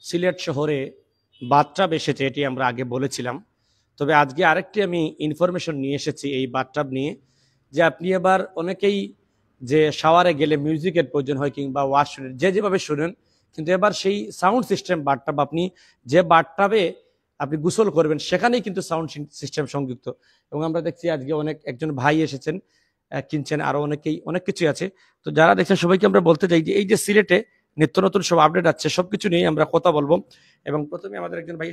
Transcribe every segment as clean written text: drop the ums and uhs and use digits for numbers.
সিলেট শহরে বাথটাব এসেছে, এটি আমরা আগে বলেছিলাম। তবে আজকে আরেকটি আমি ইনফরমেশন নিয়ে এসেছি এই বাথটাব নিয়ে, যে আপনি এবার অনেকেই যে শাওয়ারে গেলে মিউজিকের প্রয়োজন হয় কিংবা ওয়াশ শুনেন, যে যেভাবে শুনেন, কিন্তু এবার সেই সাউন্ড সিস্টেম বাথটাব, আপনি যে বাথটাবে আপনি গোসল করবেন সেখানেই কিন্তু সাউন্ড সিস্টেম সংযুক্ত। এবং আমরা দেখছি আজকে একজন ভাই এসেছেন, কিনছেন, আরো অনেকেই অনেক কিছুই আছে। তো যারা দেখছেন সবাইকে আমরা বলতে চাই যে এই যে সিলেটে নিত্য নতুন সব আপডেট আছে, সবকিছু নিয়ে আমরা কথা বলবো। এবং প্রথমে আমাদের একজন ভাই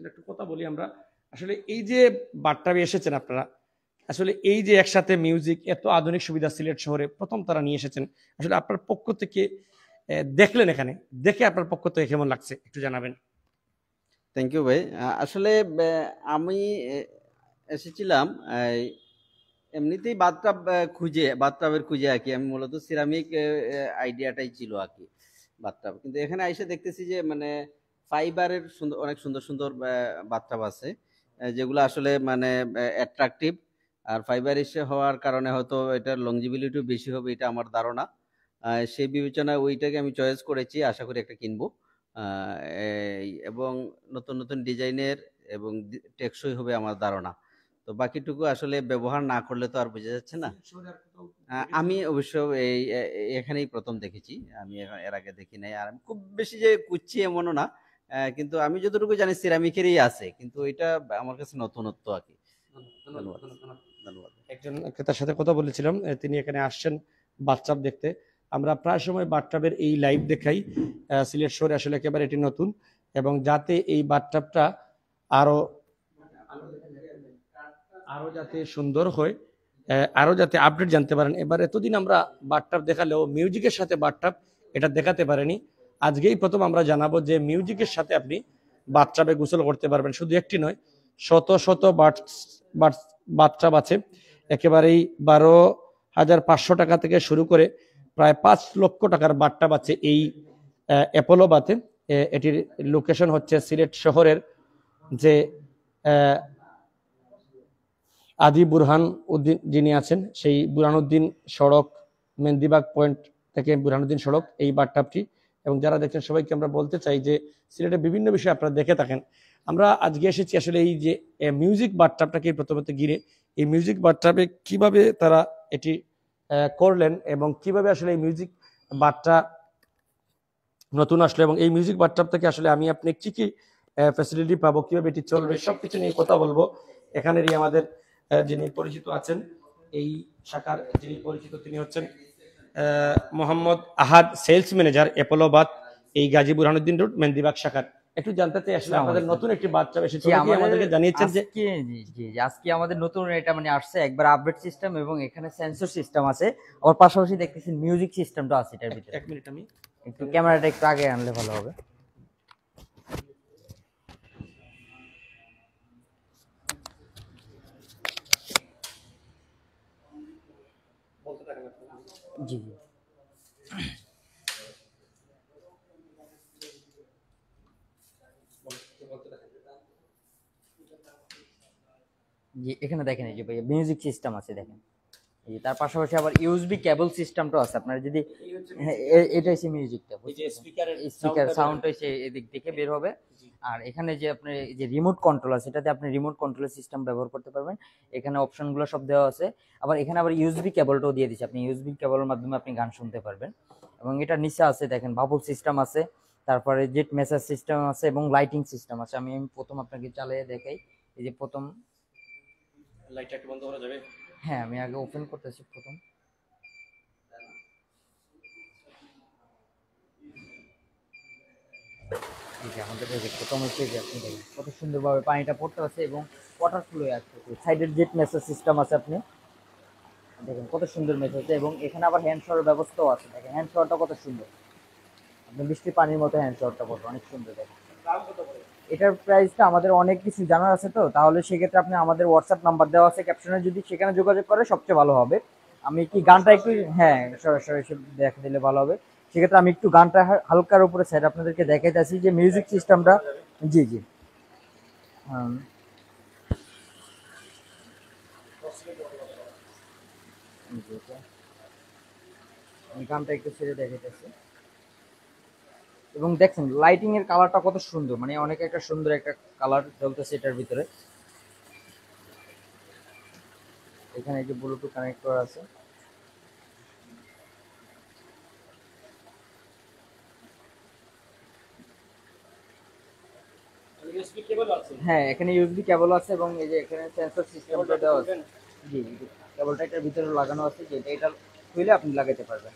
একটু কথা বলি আমরা। আসলে এই যে বাথটাবে এসেছেন আপনারা, আসলে এই যে একসাথে মিউজিক, এত আধুনিক সুবিধা সিলেট শহরে প্রথম তারা নিয়ে এসেছেন, আসলে আপনার পক্ষ থেকে দেখলেন, এখানে দেখে আপনার পক্ষ থেকে কেমন লাগছে একটু জানাবেন। থ্যাংক ইউ ভাই। আসলে আমি এসেছিলাম এমনিতেই বাথটাবের খুঁজে আর কি। আমি মূলত সিরামিক আইডিয়াটাই ছিল আর কি বাথটাব, কিন্তু এখানে এসে দেখতেছি যে মানে ফাইবারের অনেক সুন্দর সুন্দর বাথটাব আছে, যেগুলো আসলে মানে অ্যাট্রাকটিভ। আর ফাইবার এসে হওয়ার কারণে হয়তো এটার লংজিবিলিটিও বেশি হবে, এটা আমার ধারণা। সেই বিবেচনায় ওইটাকে আমি চয়েস করেছি, আশা করি একটা কিনবো। এবং নতুন নতুন ডিজাইনের এবং টেকসই হবে আমার ধারণা। তো বাকিটুকু আসলে ব্যবহার না করলে তো আর বোঝা যাচ্ছে না। আমি অবশ্য এখানেই প্রথম দেখেছি, আমি এর আগে দেখি নাই। আর খুব বেশি যে কুচ্ছি এমনও না, কিন্তু আমি যতটুকু জানি সিরামিকেরই আছে, কিন্তু এটা আমার কাছে নতুনত্ব আর কি। ধন্যবাদ। ধন্যবাদ। একজন ক্রেতার সাথে কথা বলেছিলাম, তিনি এখানে আসছেন বাথটাব দেখতে। আমরা প্রায় সময় বাথটাবের এই লাইভ দেখাই সিলেট শহরে, আসলে একেবারে এটি নতুন। এবং যাতে এই বাথটাবটা আরো আরো যাতে সুন্দর হয়, আরো যাতে আপডেট জানতে পারেন। এবার এতদিন আমরা বাথটাব দেখালেও মিউজিকের সাথে বাথটাব এটা দেখাতে পারেনি। আজকেই প্রথম আমরা জানাবো যে মিউজিকের সাথে আপনি বাথটাবে গোসল করতে পারবেন। শুধু একটি নয়, শত শত বাথটাব আছে। একেবারেই 12,500 টাকা থেকে শুরু করে প্রায় 5 লক্ষ টাকার বাথটাব আছে এই অ্যাপোলো বাথে। এটির লোকেশন হচ্ছে সিলেট শহরের যে আদি বুরহান উদ্দিন যিনি আছেন, সেই বুরহানুদ্দিন সড়ক, মেন্দিবাগ পয়েন্ট থেকে বুরহানুদ্দিন সড়ক, এই বাথটাবটি। এবং যারা দেখছেন সবাইকে আমরা বলতে চাই যে সিলেটে বিভিন্ন বিষয় আপনারা দেখে থাকেন। আমরা আজকে এসেছি আসলে এই যে মিউজিক বাথটাবটাকে প্রথমত ঘিরে, এই মিউজিক বাথটাবে কিভাবে তারা এটি করলেন এবং কিভাবে আসলে এই মিউজিক বাথটা নতুন আসলো, এবং এই মিউজিক বাথটাব থেকে আসলে আমি আপনি কি কি ফ্যাসিলিটি পাবো, কিভাবে এটি চলবে, সবকিছু নিয়ে কথা বলবো। এখানেরই আমাদের যিনি পরিচিত আছেন, এই শাখার যিনি পরিচিত, তিনি হচ্ছেন মোহাম্মদ আহাদ, সেলস ম্যানেজার অ্যাপোলো বাথ, এই গাজী বুরহানুদ্দিন রোড মেন্দিবাগ শাখার। একটু জানতে চাই আসলে আপনাদের নতুন একটি বাথটাব এসেছে, আমাদেরকে জানিয়েছেন যে আজকে আমাদের নতুন এটা মানে আসছে একবার আপডেট সিস্টেম, এবং এখানে সেন্সর সিস্টেম আছে। আর পাশাপাশি দেখতেছেন মিউজিক সিস্টেমটা আছে এটার ভিতরে। এক মিনিট, আমি একটু ক্যামেরাটা একটু আগে আনলে ভালো হবে। জি জি জি, এখানে দেখেন এই যে ভাই মিউজিক সিস্টেম আছে দেখেন। এই তার পাশাপাশি আবার ইউএসবি কেবল সিস্টেমটাও আছে। আপনারা যদি এটা হচ্ছে মিউজিকটা, স্পিকার সাউন্ড হচ্ছে এদিক থেকে বের হবে। আর এখানে যে আপনার এই যে রিমোট কন্ট্রোল আছে, এটাতে আপনি রিমোট কন্ট্রোল সিস্টেম ব্যবহার করতে পারবেন। এখানে অপশনগুলো সব দেওয়া আছে। আবার এখানে আবার ইউএসবি কেবলটাও দিয়ে দিচ্ছে, আপনি ইউএসবি কেবলের মাধ্যমে আপনি গান শুনতে পারবেন। এবং এটা নিচে আছে দেখেন বাবল সিস্টেম আছে, তারপরে জেট মেসেজ সিস্টেম আছে এবং লাইটিং সিস্টেম আছে। আমি প্রথম আপনাকে চালিয়ে দেখাই। এই যে প্রথম লাইটটা একটু বন্ধ করা যাবে? হ্যাঁ, আমি আগে ওপেন করতেছি প্রথম। এই যে আমাদের এই যে প্রথম হচ্ছে যে আপনি দেখেন কত সুন্দরভাবে পানিটা পড়তে আছে এবং ওয়াটার ফ্লো আসছে। সাইডের জেট মেসেজ সিস্টেম আছে, আপনি দেখেন কত সুন্দর মেসেজ আছে। এবং এখানে আবার হ্যান্ড শাওয়ারের ব্যবস্থাও আছে, দেখেন হ্যান্ড শাওয়ারটা কত সুন্দর। আপনি বৃষ্টির পানির মতো হ্যান্ড শাওয়ারটা পড়বে, অনেক সুন্দর দেখেন। এটার প্রাইসটা আমাদের অনেক কিছু জানার আছে, তো তাহলে সেক্ষেত্রে আপনি আমাদের হোয়াটসঅ্যাপ নাম্বার দেওয়া আছে ক্যাপশনে, যদি সেখানে যোগাযোগ করে সবচেয়ে ভালো হবে। আমি কি গানটা একটু হ্যাঁ সরাসরি দেখা দিলে ভালো হবে। সেক্ষেত্রে আমি একটু গানটা হালকার উপরে সাইড আপনাদেরকে দেখাইতেছি যে মিউজিক সিস্টেমটা। জি জি আমি গানটা একটু ছেড়ে দেখাইতেছি। এবং দেখছেন লাইটিং এর কালারটা কত সুন্দর, মানে অনেক একটা সুন্দর একটা কালার চলতেছে এটার ভিতরে। এখানে যে ব্লুটুথ কানেক্টর আছে, হ্যাঁ এখানে ইউএসবি কেবল আছে এবং এই যে এখানে সেন্সর সিস্টেমটা দেওয়া আছে। জি জি, কেবলটা এটার ভিতরে লাগানো আছে, যেটা এটা খুলে আপনি লাগাতে পারবেন।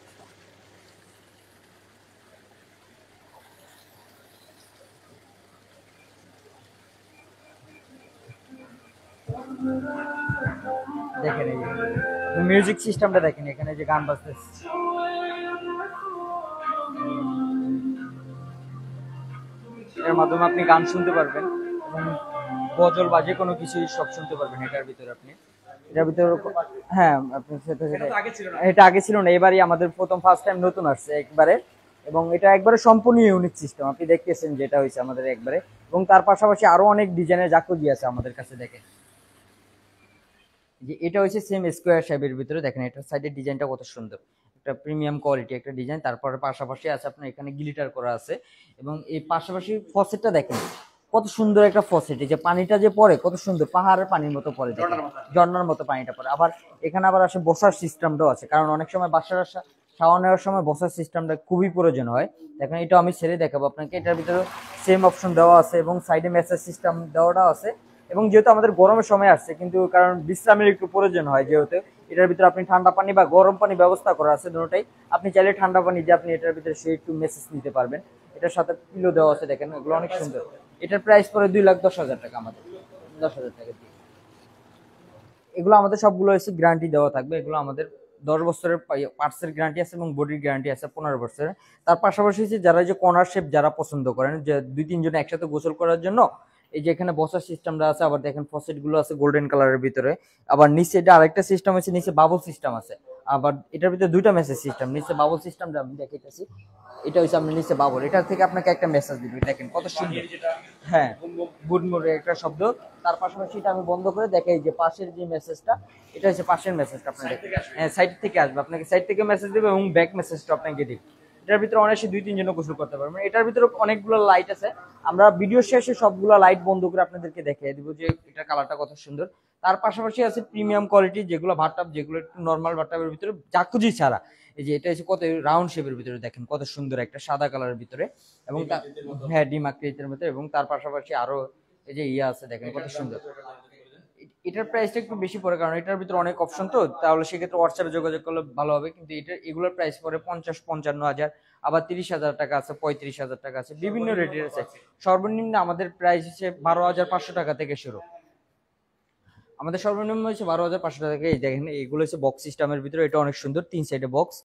দেখেন এই মিউজিক সিস্টেমটা দেখেন, এখানে যে গান বাজতেছে, এর মাধ্যমে আপনি গান শুনতে পারবেন এবং গজল বা যে কোনো কিছুই সব শুনতে পারবেন এটার ভিতরে আপনি। এটার ভিতরে হ্যাঁ আপনি এটা আগে ছিল না, এবারই আমাদের প্রথম ফার্স্ট টাইম নতুন আসছে একবারে, এবং এটা একবারে সম্পূর্ণ ইউনিক সিস্টেম। আপনি দেখতেছেন যেটা হয়েছে আমাদের একবারে, এবং তার পাশাপাশি আরো অনেক ডিজাইনের জাকুজি আছে আমাদের কাছে। দেখেন যে এটা হচ্ছে সেম স্কোয়ার শেপের ভিতরে, দেখেন এটার সাইডের ডিজাইনটা কত সুন্দর, একটা প্রিমিয়াম কোয়ালিটি একটা ডিজাইন। তারপরে পাশাপাশি আছে আপনার এখানে গ্লিটার করা আছে, এবং এই পাশাপাশি ফসেটটা দেখেন কত সুন্দর একটা ফসেট, এই যে পানিটা যে পড়ে কত সুন্দর পাহাড়ের পানির মতো পড়ে, ঝর্ণার মতো পানিটা পড়ে। আবার এখানে আবার আসে বসার সিস্টেমটাও আছে, কারণ অনেক সময় বাসার শাওয়ার নেওয়ার সময় বসার সিস্টেমটা খুবই প্রয়োজন হয়। দেখেন এটা আমি ছেড়ে দেখাবো আপনাকে, এটার ভিতরে সেম অপশন দেওয়া আছে এবং সাইডে মেসেজ সিস্টেম দেওয়াটাও আছে। এবং যেহেতু আমাদের গরমের সময় আসছে, কিন্তু কারণ বিশ্রামের একটু প্রয়োজন হয়, যেহেতু এটার ভিতরে আপনি ঠান্ডা পানি বা গরম পানি ব্যবস্থা করা আছে দুটোটাই। আপনি চাইলে ঠান্ডা পানি দিয়ে আপনি এটার ভিতরে সে একটু মেসেজ নিতে পারবেন। এটার সাথে পিলো দেওয়া আছে, দেখেন এগুলো অনেক সুন্দর। এটার প্রাইস পড়ে 2,10,000 টাকা, আমাদের 10,000 টাকা দিয়ে। এগুলো আমাদের সবগুলো হচ্ছে গ্যারান্টি দেওয়া থাকবে, এগুলো আমাদের 10 বছরের পার্টসের গ্যারান্টি আছে এবং বডির গ্যারান্টি আছে 15 বছরের। তার পাশাপাশি হচ্ছে যারা যে কর্নার শেপ যারা পছন্দ করেন, যে 2-3 জন একসাথে গোসল করার জন্য এই যে এখানে বসার সিস্টেমটা আছে। আবার দেখেন ফসেট গুলো আছে গোল্ডেন কালারের ভিতরে। আবার নিচে এটা আরেকটা সিস্টেম আছে, নিচে বাবল সিস্টেম আছে। আবার এটার ভিতরে দুইটা মেসেজ সিস্টেম, নিচে বাবল সিস্টেমটা আমি দেখাইতেছি। এটা হচ্ছে আপনি নিচে বাবল, এটার থেকে আপনাকে একটা মেসেজ দিবে, দেখেন কত সুন্দর। হ্যাঁ বুনমুড়ে একটা শব্দ। তার পাশাপাশি এটা আমি বন্ধ করে দেখাই যে পাশের যে মেসেজটা, এটা হচ্ছে পাশের মেসেজটা আপনাকে, হ্যাঁ সাইড থেকে আসবে, আপনাকে সাইড থেকে মেসেজ দেবে এবং ব্যাক মেসেজটা আপনাকে দিবে। এটার ভিতরে অনায়াসে 2-3 জন গোসল করতে পারবেন। এটার ভিতরে অনেকগুলো লাইট আছে, আমরা ভিডিও শেষে সবগুলো লাইট বন্ধ করে আপনাদেরকে দেখিয়ে দিব যে এটা কালারটা কত সুন্দর। তার পাশাপাশি আছে প্রিমিয়াম কোয়ালিটি যেগুলো ভাতটাব, যেগুলো একটু নর্মাল ভাতটাবের ভিতরে জাকুজি ছাড়া। এই যে এটা হচ্ছে কত রাউন্ড শেপের ভিতরে, দেখেন কত সুন্দর একটা সাদা কালারের ভিতরে, এবং হ্যাঁ ডিম আকৃতির মধ্যে, এবং তার পাশাপাশি আরো এই যে ইয়ে আছে, দেখেন কত সুন্দর। এটার প্রাইসটা একটু বেশি পড়ে, কারণ এটার ভিতরে অনেক অপশন, তো তাহলে সেক্ষেত্রে হোয়াটসঅ্যাপে যোগাযোগ করলে ভালো হবে। কিন্তু এগুলোর প্রাইস পড়ে 50-55,000, আবার 30,000 টাকা আছে, 35,000 টাকা আছে, বিভিন্ন রেটের আছে। সর্বনিম্ন আমাদের প্রাইস হচ্ছে 12,500 টাকা থেকে শুরু। আমাদের সর্বনিম্ন হচ্ছে 12,500 টাকা থেকে। এই দেখেন এগুলো হচ্ছে বক্স সিস্টেমের ভিতরে, এটা অনেক সুন্দর, 3 সাইডে বক্স।